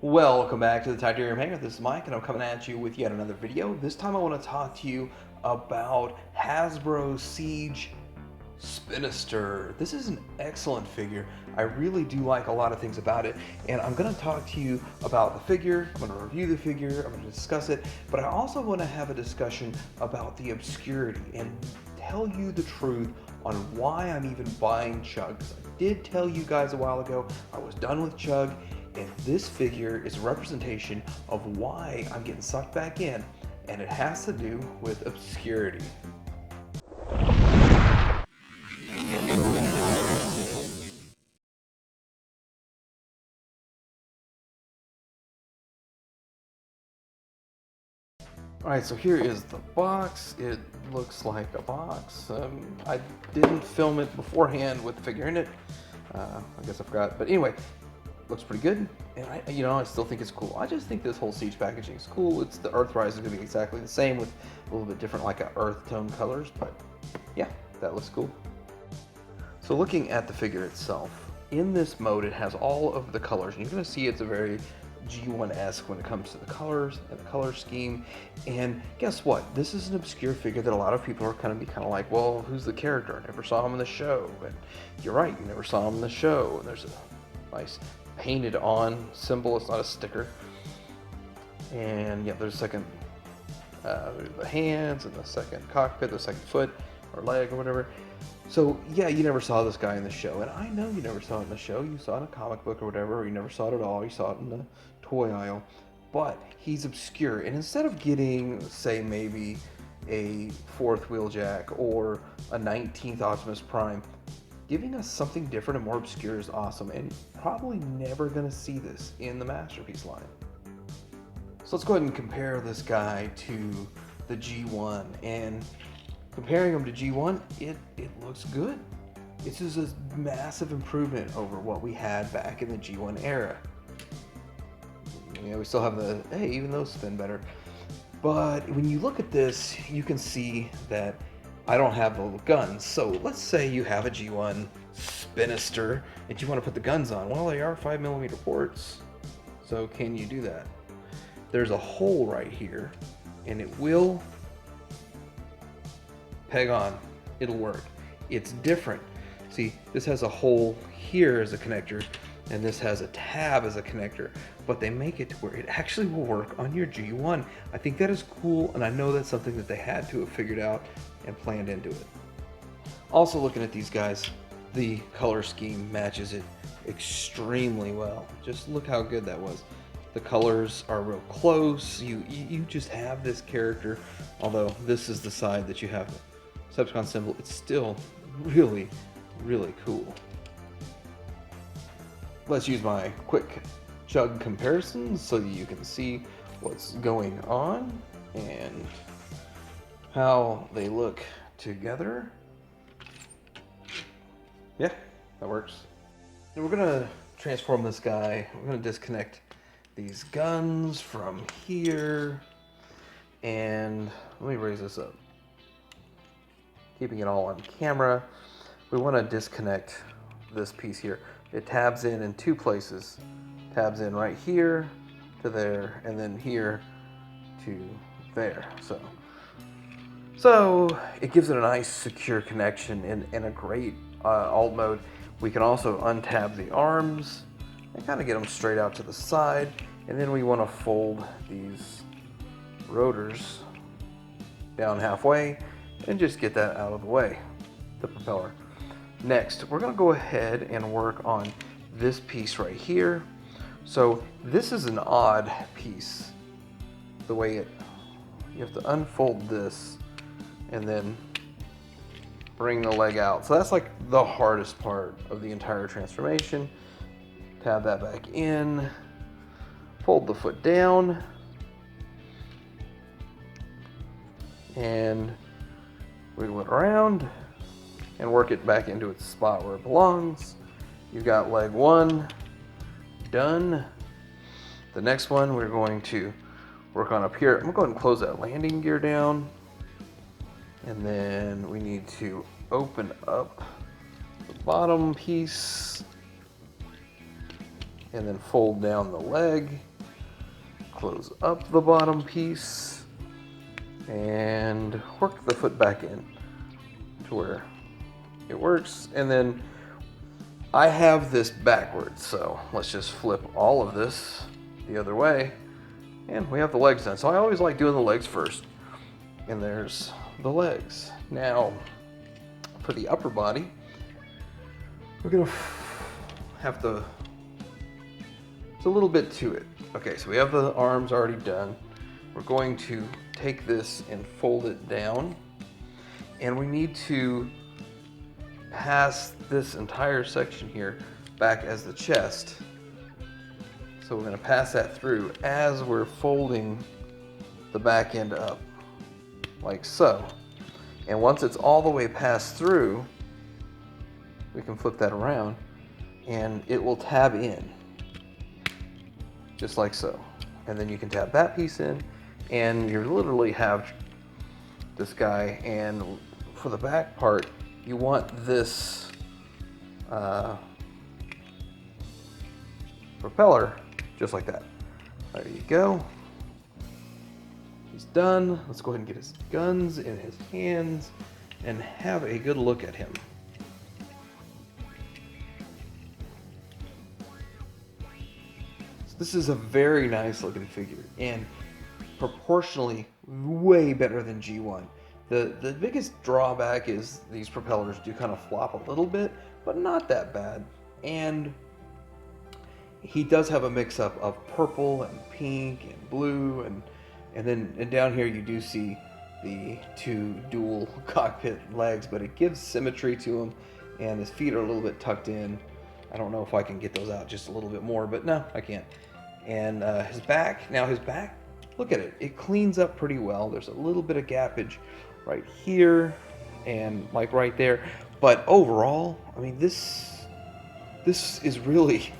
Welcome back to the Titanium Hangar. This is Mike, and I'm coming at you with yet another video. This time I want to talk to you about Hasbro Siege SPINISTER. This is an excellent figure. I really do like a lot of things about it, and I'm going to talk to you about the figure. I'm going to review the figure, I'm going to discuss it, but I also want to have a discussion about the obscurity and tell you the truth on why I'm even buying Chug. I did tell you guys a while ago I was done with Chug, and this figure is a representation of why I'm getting sucked back in, and it has to do with obscurity. Alright, so here is the box. It looks like a box. I didn't film it beforehand with the figure in it. I guess I forgot. But anyway, looks pretty good. And I still think it's cool. I just think this whole Siege packaging is cool. It's the Earthrise is going to be exactly the same with a little bit different, like earth tone colors. But yeah, that looks cool. So looking at the figure itself, in this mode it has all of the colors. And you're going to see it's a very G1-esque when it comes to the colors and the color scheme. And guess what? This is an obscure figure that a lot of people are kind of like, well, who's the character? I never saw him in the show. And you're right, you never saw him in the show. And there's a nice painted on symbol. It's not a sticker. And yeah, there's a second, the hands and the second cockpit, the second foot or leg or whatever. So yeah, you never saw this guy in the show, and I know you never saw it in the show. You saw it in a comic book or whatever, or you never saw it at all. You saw it in the toy aisle, but he's obscure. And instead of getting, say, maybe a 4th Wheeljack or a 19th Optimus Prime, giving us something different and more obscure is awesome, and probably never gonna see this in the Masterpiece line. So let's go ahead and compare this guy to the G1, and comparing him to G1, it looks good. It's just a massive improvement over what we had back in the G1 era. We still have the, hey, even those spin better. But when you look at this, you can see that I don't have the little guns. So let's say you have a G1 SPINISTER and you want to put the guns on. Well, they are 5mm ports. So can you do that? There's a hole right here, and it will peg on. It'll work. It's different. See, this has a hole here as a connector, and this has a tab as a connector, but they make it to where it actually will work on your G1. I think that is cool, and I know that's something that they had to have figured out and planned into it. Also, looking at these guys, the color scheme matches it extremely well. Just look how good that was. The colors are real close. You just have this character, although this is the side that you have the Decepticon symbol. It's still really, really cool. Let's use my quick Chug comparisons so that you can see what's going on and how they look together. Yeah, that works. And we're gonna transform this guy. We're gonna disconnect these guns from here, and let me raise this up. Keeping it all on camera, we want to disconnect this piece here. It tabs in 2 places. Tabs in right here to there, and then here to there. So it gives it a nice secure connection in a great alt mode. We can also untab the arms and kind of get them straight out to the side, and then we want to fold these rotors down halfway and just get that out of the way, the propeller. Next, we're going to go ahead and work on this piece right here. So this is an odd piece, the way you have to unfold this and then bring the leg out. So that's like the hardest part of the entire transformation. Tab that back in, fold the foot down, and wiggle it around and work it back into its spot where it belongs. You've got leg 1 done. The next one we're going to work on up here. I'm gonna go ahead and close that landing gear down, and then we need to open up the bottom piece and then fold down the leg, close up the bottom piece, and work the foot back in to where it works. And then I have this backwards, so let's just flip all of this the other way, and we have the legs done. So I always like doing the legs first, and there's the legs. Now for the upper body, we're gonna have to, it's a little bit to it. Okay, so we have the arms already done. We're going to take this and fold it down, and we need to pass this entire section here back as the chest. So we're going to pass that through as we're folding the back end up, like so. And once it's all the way passed through, we can flip that around and it will tab in, just like so. And then you can tab that piece in, and you literally have this guy. And for the back part, you want this propeller just like that. There you go. He's done. Let's go ahead and get his guns in his hands and have a good look at him. This is a very nice looking figure, and proportionally way better than G1. The biggest drawback is these propellers do kind of flop a little bit, but not that bad. And he does have a mix-up of purple and pink and blue, and down here you do see the two dual cockpit legs, but it gives symmetry to him, and his feet are a little bit tucked in. I don't know if I can get those out just a little bit more, but no, I can't. And his back, look at it. It cleans up pretty well. There's a little bit of gappage right here and like right there. But overall, I mean, this is really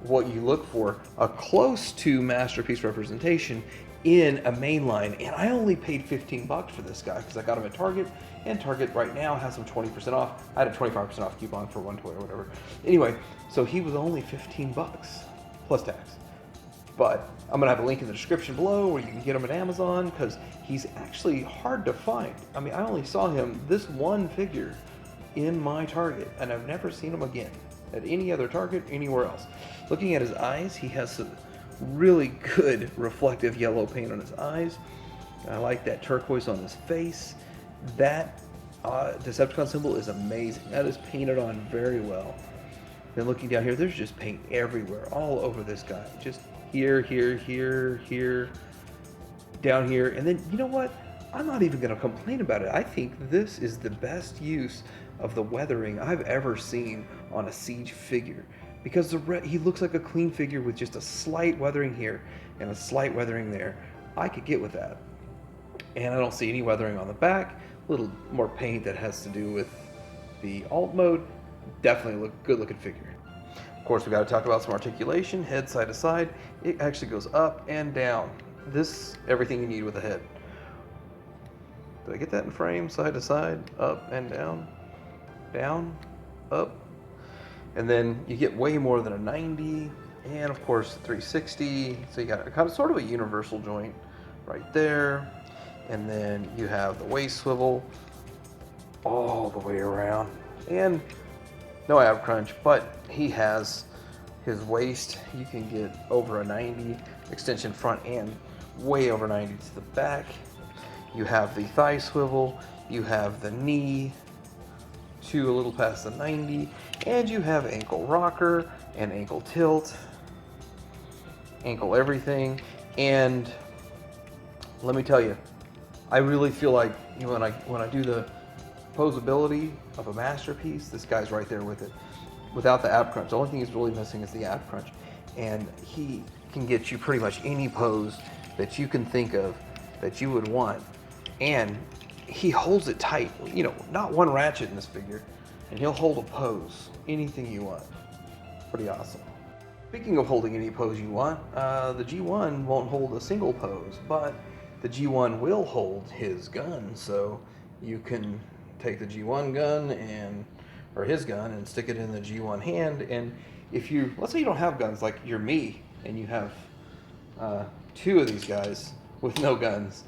what you look for, a close to masterpiece representation in a mainline. And I only paid 15 bucks for this guy because I got him at Target, and Target right now has him 20% off. I had a 25% off coupon for one toy or whatever. Anyway, so he was only 15 bucks plus tax. But I'm gonna have a link in the description below where you can get him at Amazon, because he's actually hard to find. I mean, I only saw him, this one figure, in my Target, and I've never seen him again at any other Target anywhere else. Looking at his eyes, he has some really good reflective yellow paint on his eyes. I like that turquoise on his face. That Decepticon symbol is amazing. That is painted on very well. Then looking down here, there's just paint everywhere, all over this guy. Just here, here, here, here, down here. And then, you know what? I'm not even going to complain about it. I think this is the best use of the weathering I've ever seen on a Siege figure, because he looks like a clean figure with just a slight weathering here and a slight weathering there. I could get with that. And I don't see any weathering on the back. A little more paint that has to do with the alt mode. Definitely good looking figure. Of course, we got to talk about some articulation, head side to side. It actually goes up and down. Everything you need with a head. Did I get that in frame? Side to side, up and down, up. And then you get way more than a 90, and of course 360. So you got a kind of sort of a universal joint right there. And then you have the waist swivel all the way around. And no ab crunch, but he has his waist. You can get over a 90 extension front and way over 90 to the back. You have the thigh swivel, you have the knee to a little past the 90, and you have ankle rocker and ankle tilt, ankle everything. And let me tell you, I really feel like, you know, when I do the posability of a masterpiece, this guy's right there with it, without the ab crunch. The only thing he's really missing is the ab crunch, and he can get you pretty much any pose that you can think of that you would want, and he holds it tight. You know, not one ratchet in this figure, and he'll hold a pose, anything you want. Pretty awesome. Speaking of holding any pose you want, the G1 won't hold a single pose, but the G1 will hold his gun, so you can take the G1 gun or his gun and stick it in the G1 hand, and if you, let's say you don't have guns, like you're me, and you have 2 of these guys with no guns,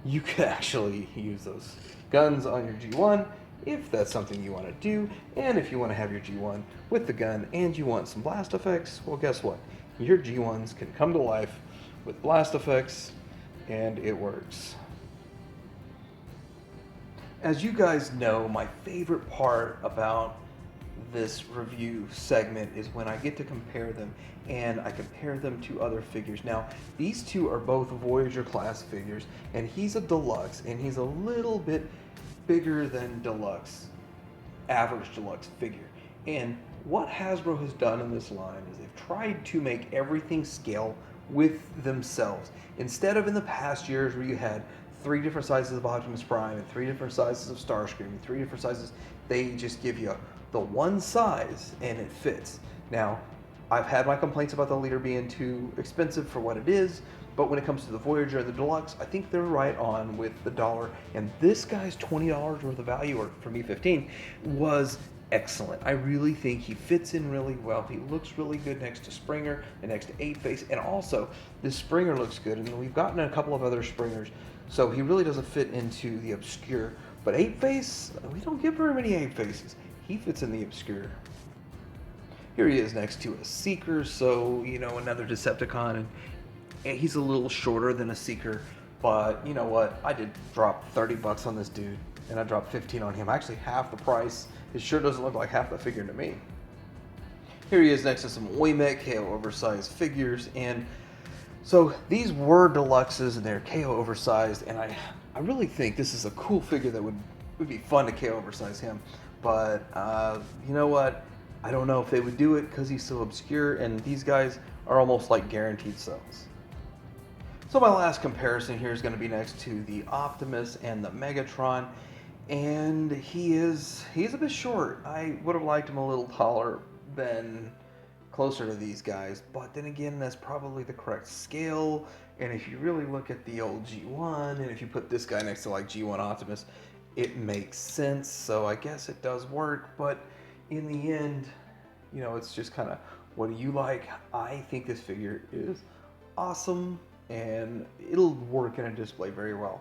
you could actually use those guns on your G1 if that's something you want to do. And if you want to have your G1 with the gun and you want some blast effects, well, guess what? Your G1s can come to life with blast effects, and it works. As you guys know, my favorite part about this review segment is when I get to compare them, and I compare them to other figures. Now, these two are both Voyager class figures, and he's a deluxe, and he's a little bit bigger than deluxe, average deluxe figure. And what Hasbro has done in this line is they've tried to make everything scale with themselves. Instead of in the past years where you had 3 different sizes of Optimus Prime and 3 different sizes of Starscream and 3 different sizes, they just give you the one size and it fits. Now, I've had my complaints about the leader being too expensive for what it is, but when it comes to the Voyager and the Deluxe, I think they're right on with the dollar. And this guy's $20 worth of value, or for me 15, was excellent. I really think he fits in really well. He looks really good next to Springer and next to 8-Face, and also this Springer looks good, and we've gotten a couple of other Springers, so he really doesn't fit into the obscure. But 8-Face, we don't get very many 8-Faces. He fits in the obscure. Here he is next to a Seeker, so, you know, another Decepticon, and he's a little shorter than a Seeker, but you know what? I did drop 30 bucks on this dude, and I dropped 15 on him. Actually, half the price. It sure doesn't look like half the figure to me. Here he is next to some Oymek KO oversized figures, and so these were deluxes and they're KO oversized, and I really think this is a cool figure that would be fun to KO oversize him. But you know what? I don't know if they would do it because he's so obscure, and these guys are almost like guaranteed sells. So my last comparison here is going to be next to the Optimus and the Megatron, and he is a bit short. I would have liked him a little taller than closer to these guys, but then again, that's probably the correct scale. And if you really look at the old G1, and if you put this guy next to like G1 Optimus, it makes sense. So I guess it does work, but in the end, you know, it's just kind of, what do you like? I think this figure is awesome, and it'll work in a display very well.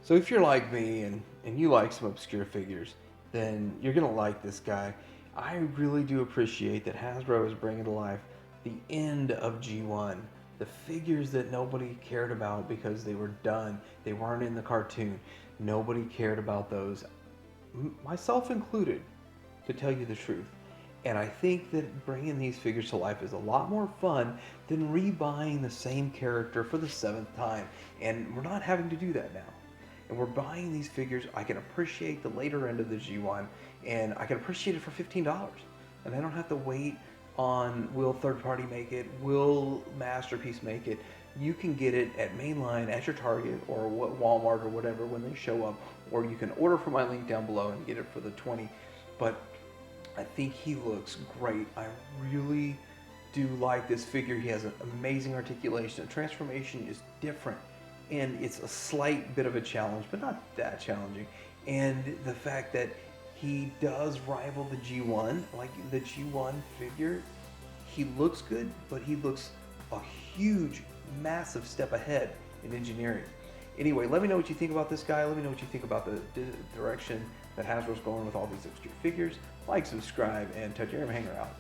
So if you're like me and you like some obscure figures, then you're gonna like this guy. I really do appreciate that Hasbro is bringing to life the end of G1, the figures that nobody cared about because they were done, they weren't in the cartoon. Nobody cared about those, myself included, to tell you the truth. And I think that bringing these figures to life is a lot more fun than rebuying the same character for the 7th time. And we're not having to do that now. And we're buying these figures. I can appreciate the later end of the G1, and I can appreciate it for $15. And I don't have to wait on, will third party make it? Will Masterpiece make it? You can get it at mainline at your Target or Walmart or whatever when they show up, or you can order from my link down below and get it for the 20. But I think he looks great. I really do like this figure. He has an amazing articulation. The transformation is different, and it's a slight bit of a challenge, but not that challenging. And the fact that he does rival the G1, like the G1 figure, he looks good, but he looks a huge, massive step ahead in engineering. Anyway, let me know what you think about this guy. Let me know what you think about the direction that Hasbro's going with all these obscure figures. Like, subscribe, and touch your hanger out.